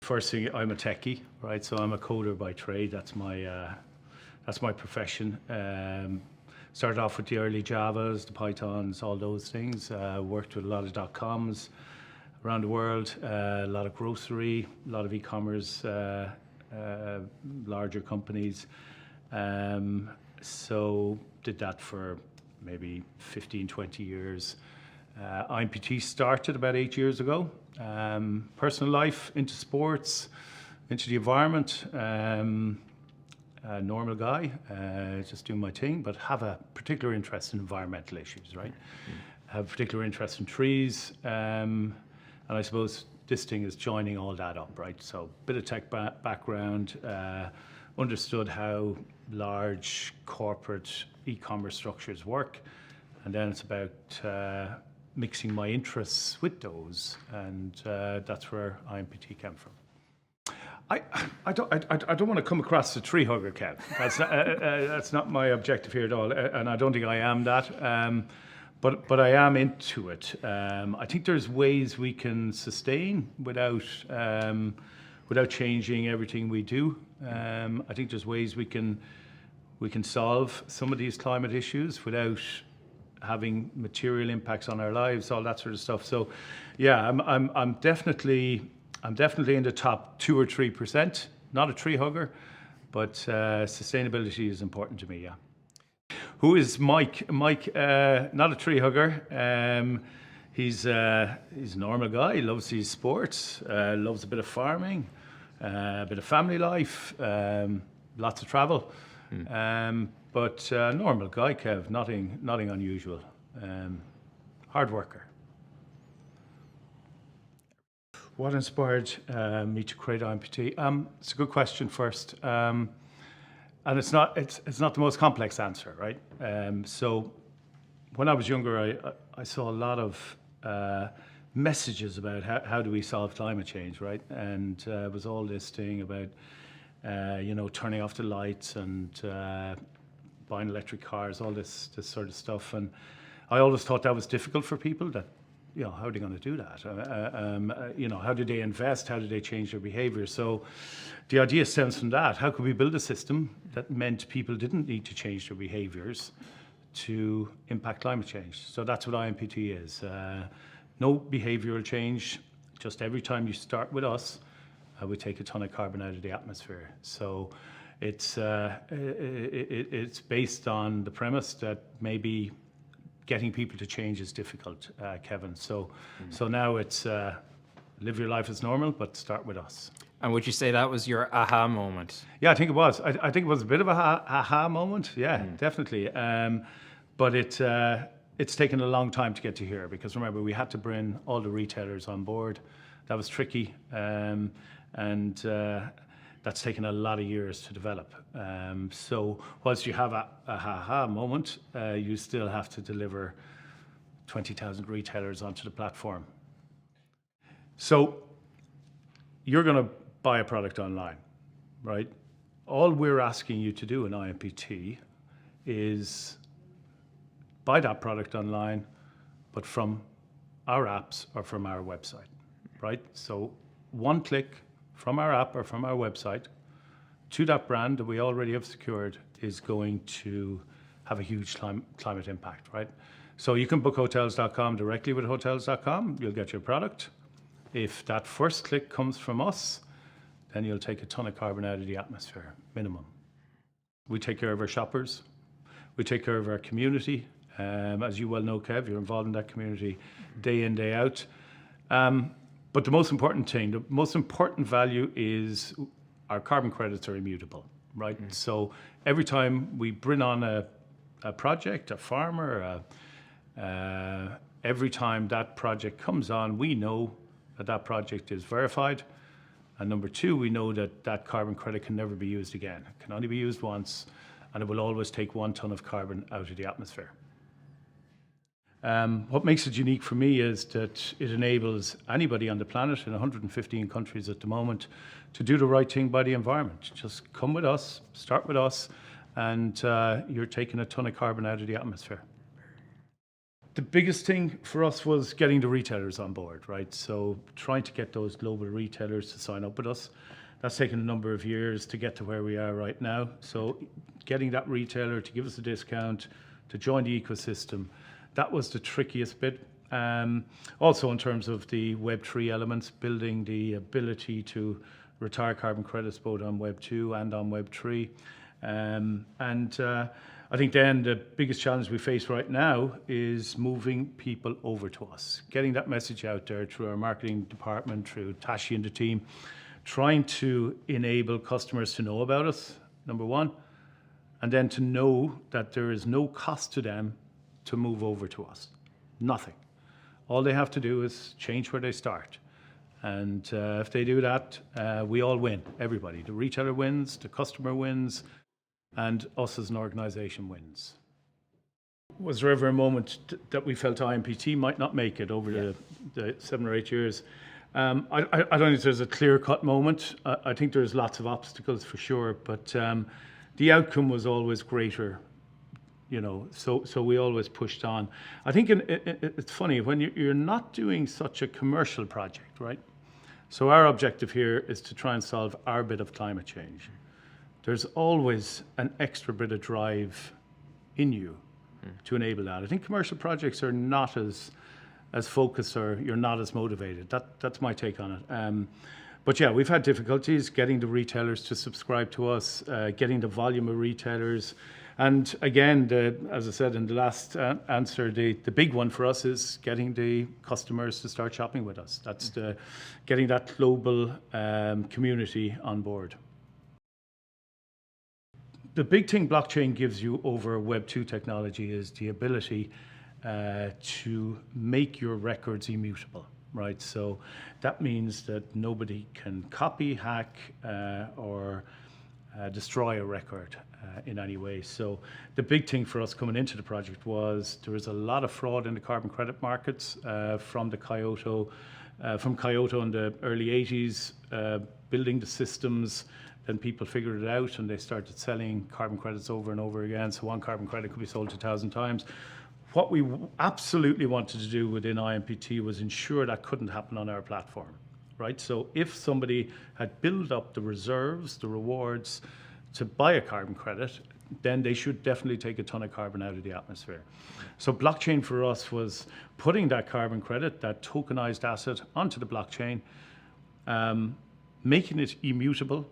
First thing, I'm a techie, right? So I'm a coder by trade. That's my profession. Started off with the early Javas, the Pythons, all those things. Worked with a lot of .coms around the world, a lot of grocery, a lot of e-commerce, larger companies. So did that for maybe 15, 20 years. IMPT started about 8 years ago. Personal life, into sports, into the environment. A normal guy, just doing my thing, but have a particular interest in environmental issues, right? Have a particular interest in trees. And I suppose this thing is joining all that up, right? So bit of tech background, understood how large corporate e-commerce structures work. And then it's about mixing my interests with those, and that's where IMPT came from. I don't want to come across as a tree hugger, Kev. That's not my objective here at all, and I don't think I am that. But I am into it. I think there's ways we can sustain without changing everything we do. I think there's ways we can solve some of these climate issues without having material impacts on our lives, all that sort of stuff. So, yeah, I'm definitely in the top 2 or 3%. Not a tree hugger, but sustainability is important to me. Yeah. Who is Mike? Mike, not a tree hugger. He's a normal guy. He loves his sports. Loves a bit of farming, a bit of family life, lots of travel. But normal guy, Kev, nothing unusual. Hard worker. What inspired me to create IMPT? It's a good question first, and it's not the most complex answer, right? So when I was younger, I saw a lot of messages about how do we solve climate change, right? And it was all this thing about turning off the lights and buying electric cars, all this sort of stuff. And I always thought that was difficult for people. That, how are they going to do that? How do they invest? How do they change their behavior? So the idea stems from that. How could we build a system that meant people didn't need to change their behaviors to impact climate change? So that's what IMPT is. No behavioral change. Just every time you start with us, we take a ton of carbon out of the atmosphere. So it's based on the premise that maybe getting people to change is difficult, Kevin. So now it's live your life as normal, but start with us. And would you say that was your aha moment? Yeah, I think it was. I think it was a bit of a aha moment. Yeah, definitely. But it's taken a long time to get to here, because remember, we had to bring all the retailers on board. That was tricky. And that's taken a lot of years to develop. So whilst you have a ha-ha moment, you still have to deliver 20,000 retailers onto the platform. So you're going to buy a product online, right? All we're asking you to do in IMPT is buy that product online, but from our apps or from our website, right? So one click from our app or from our website to that brand that we already have secured is going to have a huge climate impact, right? So you can book hotels.com directly with hotels.com. You'll get your product. If that first click comes from us, then you'll take a ton of carbon out of the atmosphere, minimum. We take care of our shoppers. We take care of our community. As you well know, Kev, you're involved in that community day in, day out. But the most important thing, the most important value is our carbon credits are immutable, right? So every time we bring on a project, a farmer, every time that project comes on, we know that project is verified. And number two, we know that carbon credit can never be used again. It can only be used once, and it will always take 1 ton of carbon out of the atmosphere. What makes it unique for me is that it enables anybody on the planet in 115 countries at the moment to do the right thing by the environment. Just come with us, start with us, and you're taking a ton of carbon out of the atmosphere. The biggest thing for us was getting the retailers on board, right? So trying to get those global retailers to sign up with us. That's taken a number of years to get to where we are right now. So getting that retailer to give us a discount, to join the ecosystem, that was the trickiest bit. Also in terms of the Web3 elements, building the ability to retire carbon credits both on Web 2 and on Web 3. I think then the biggest challenge we face right now is moving people over to us, getting that message out there through our marketing department, through Tashi and the team, trying to enable customers to know about us, number one, and then to know that there is no cost to them to move over to us. Nothing. All they have to do is change where they start. And if they do that, we all win, everybody. The retailer wins, the customer wins, and us as an organization wins. Was there ever a moment that we felt IMPT might not make it over the 7 or 8 years? I don't think there's a clear-cut moment. I think there's lots of obstacles for sure, but the outcome was always greater, you know, so we always pushed on. I think it's funny, when you're not doing such a commercial project, right? So our objective here is to try and solve our bit of climate change. There's always an extra bit of drive in you to enable that. I think commercial projects are not as focused, or you're not as motivated. That's my take on it. But yeah, we've had difficulties getting the retailers to subscribe to us, getting the volume of retailers. And again, as I said in the last answer, the big one for us is getting the customers to start shopping with us. That's getting that global community on board. The big thing blockchain gives you over Web 2 technology is the ability to make your records immutable, right? So that means that nobody can copy, hack, or destroy a record in any way. So the big thing for us coming into the project was there was a lot of fraud in the carbon credit markets from Kyoto in the early 80s, building the systems. Then people figured it out and they started selling carbon credits over and over again. So one carbon credit could be sold 2,000 times. What we absolutely wanted to do within IMPT was ensure that couldn't happen on our platform, right? So if somebody had built up the reserves, the rewards to buy a carbon credit, then they should definitely take a ton of carbon out of the atmosphere. So blockchain for us was putting that carbon credit, that tokenized asset, onto the blockchain, making it immutable,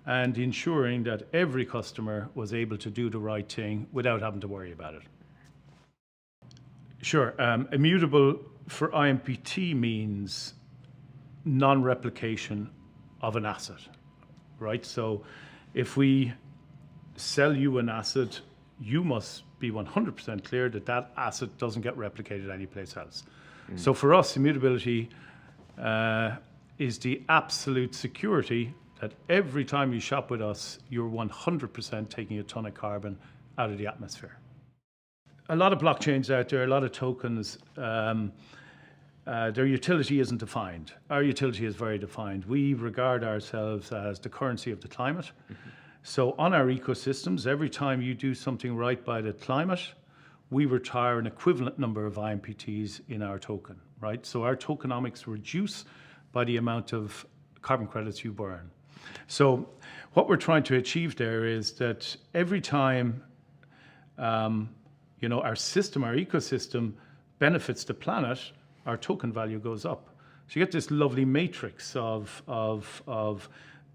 and ensuring that every customer was able to do the right thing without having to worry about it. Sure, immutable for IMPT means non-replication of an asset, right? So if we sell you an asset, you must be 100% clear that that asset doesn't get replicated anyplace else. So for us, immutability is the absolute security that every time you shop with us, you're 100% taking a ton of carbon out of the atmosphere. A lot of blockchains out there, a lot of tokens, their utility isn't defined. Our utility is very defined. We regard ourselves as the currency of the climate. So on our ecosystems, every time you do something right by the climate, we retire an equivalent number of IMPTs in our token, right? So our tokenomics reduce by the amount of carbon credits you burn. So what we're trying to achieve there is that every time you know, our system, our ecosystem benefits the planet, our token value goes up. So you get this lovely matrix of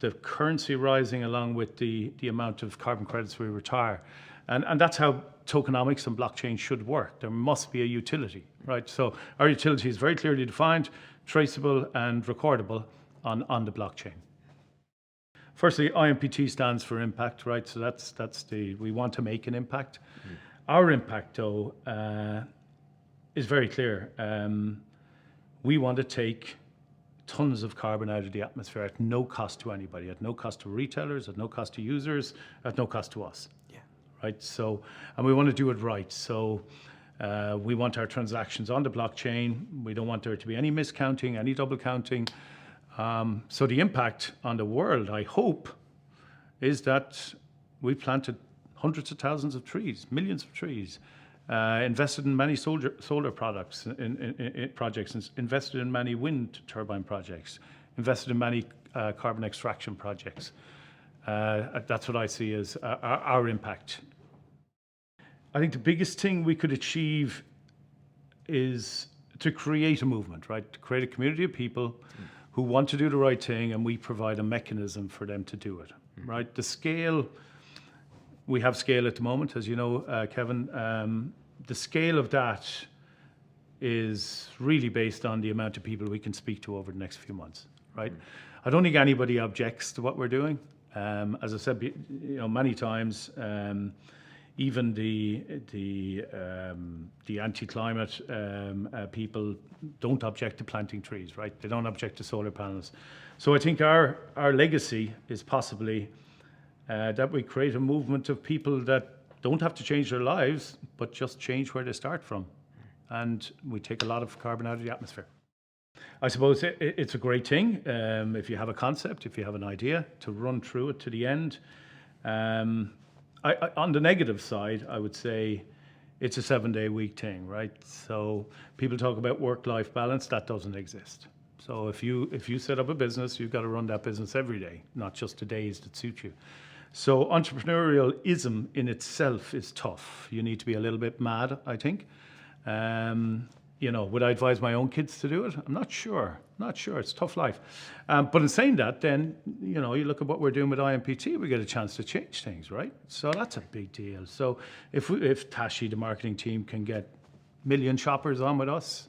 the currency rising along with the amount of carbon credits we retire. And that's how tokenomics and blockchain should work. There must be a utility, right? So our utility is very clearly defined, traceable and recordable on the blockchain. Firstly, IMPT stands for impact, right? So that's we want to make an impact. Our impact, though, is very clear. We want to take tons of carbon out of the atmosphere at no cost to anybody, at no cost to retailers, at no cost to users, at no cost to us. Yeah. Right? So, and we want to do it right. So we want our transactions on the blockchain. We don't want there to be any miscounting, any double counting. So the impact on the world, I hope, is that we planted hundreds of thousands of trees, millions of trees, invested in many solar products in projects, invested in many wind turbine projects, invested in many carbon extraction projects. That's what I see as our impact. I think the biggest thing we could achieve is to create a movement, right? To create a community of people who want to do the right thing, and we provide a mechanism for them to do it, right? The scale, we have scale at the moment, as you know, Kevin. The scale of that is really based on the amount of people we can speak to over the next few months, right? I don't think anybody objects to what we're doing. As I said, many times, even the anti-climate people don't object to planting trees, right? They don't object to solar panels. So I think our legacy is possibly that we create a movement of people that don't have to change their lives, but just change where they start from. And we take a lot of carbon out of the atmosphere. I suppose it's a great thing if you have a concept, if you have an idea, to run through it to the end. On the negative side, I would say it's a 7-day week thing, right? So people talk about work-life balance, that doesn't exist. So if you set up a business, you've got to run that business every day, not just the days that suit you. So entrepreneurialism in itself is tough. You need to be a little bit mad, I think. Would I advise my own kids to do it? I'm not sure. It's a tough life. But in saying that, then, you look at what we're doing with IMPT, we get a chance to change things, right? So that's a big deal. So if Tashi, the marketing team, can get 1 million shoppers on with us,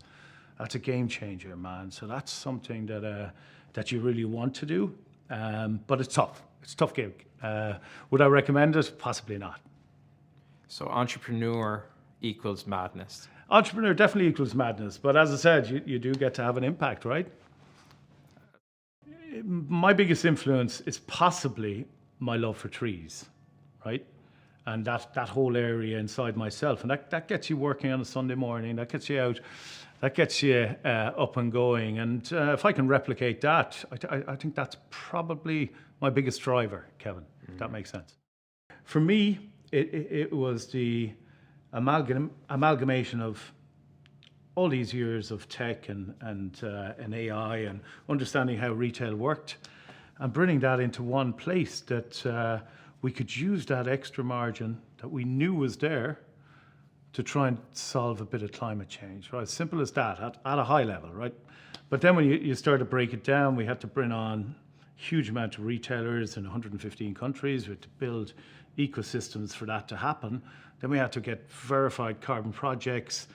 that's a game changer, man. So that's something that you really want to do. But it's tough. It's a tough gig. Would I recommend it? Possibly not. So entrepreneur equals madness. Entrepreneur definitely equals madness, but as I said, you do get to have an impact, right? My biggest influence is possibly my love for trees, right? And that whole area inside myself, and that gets you working on a Sunday morning, that gets you out, that gets you up and going. And if I can replicate that, I think that's probably my biggest driver, Kevin, if that makes sense. For me, it was the amalgamation of all these years of tech and AI and understanding how retail worked, and bringing that into one place that we could use that extra margin that we knew was there to try and solve a bit of climate change, right? Simple as that, at a high level, right? But then when you start to break it down, we had to bring on huge amount of retailers in 115 countries. We had to build ecosystems for that to happen. Then we had to get verified carbon projects.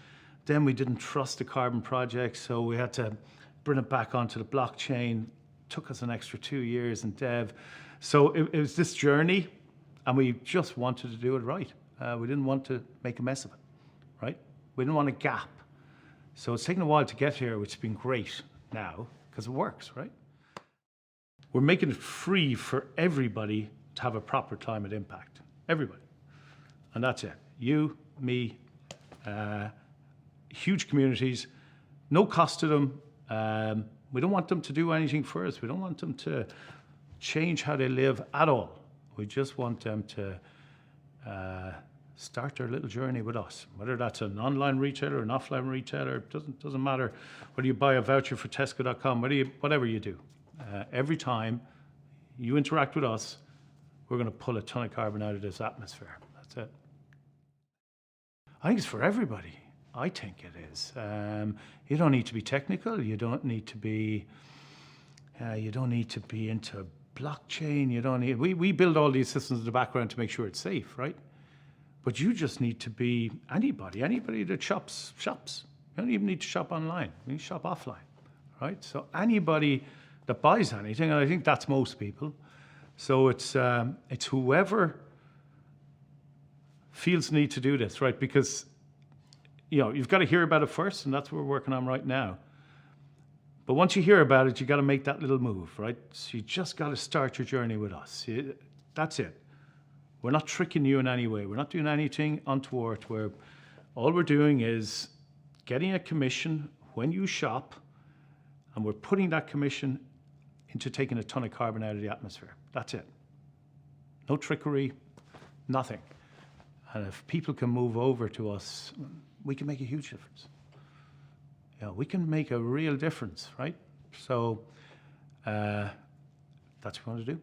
Then we didn't trust the carbon projects, so we had to bring it back onto the blockchain. Took us an extra 2 years in dev. So it was this journey, and we just wanted to do it right. We didn't want to make a mess of it, right? We didn't want a gap. So it's taken a while to get here, which has been great now, because it works, right? We're making it free for everybody to have a proper climate impact. Everybody. And that's it. You, me, huge communities, no cost to them. We don't want them to do anything for us. We don't want them to change how they live at all. We just want them to start their little journey with us. Whether that's an online retailer, an offline retailer, doesn't matter. Whether you buy a voucher for Tesco.com, whatever you do. Every time you interact with us, we're going to pull a ton of carbon out of this atmosphere. That's it. I think it's for everybody. I think it is. You don't need to be technical. You don't need to be into blockchain. You don't need. We build all these systems in the background to make sure it's safe, right? But you just need to be anybody that shops. You don't even need to shop online. You need to shop offline, right? So anybody that buys anything, and I think that's most people. So it's whoever feels the need to do this, right? Because you've got to hear about it first, and that's what we're working on right now. But once you hear about it, you got to make that little move, right? So you just got to start your journey with us. That's it. We're not tricking you in any way. We're not doing anything untoward. All we're doing is getting a commission when you shop, and we're putting that commission into taking a ton of carbon out of the atmosphere. That's it. No trickery, nothing. And if people can move over to us, we can make a huge difference. Yeah, we can make a real difference, right? So that's what we want to do.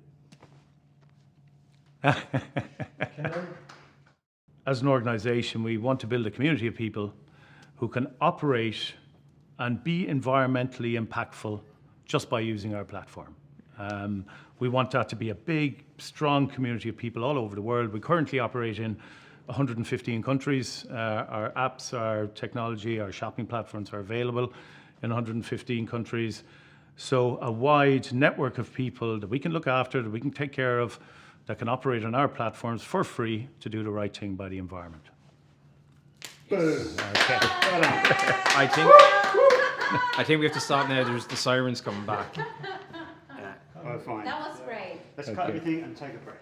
As an organization, we want to build a community of people who can operate and be environmentally impactful just by using our platform. We want that to be a big, strong community of people all over the world. We currently operate in 115 countries. Our apps, our technology, our shopping platforms are available in 115 countries. So a wide network of people that we can look after, that we can take care of, that can operate on our platforms for free to do the right thing by the environment. Okay. I think we have to stop now. There's the sirens coming back. Oh, fine. That was great. Let's cut everything and take a break.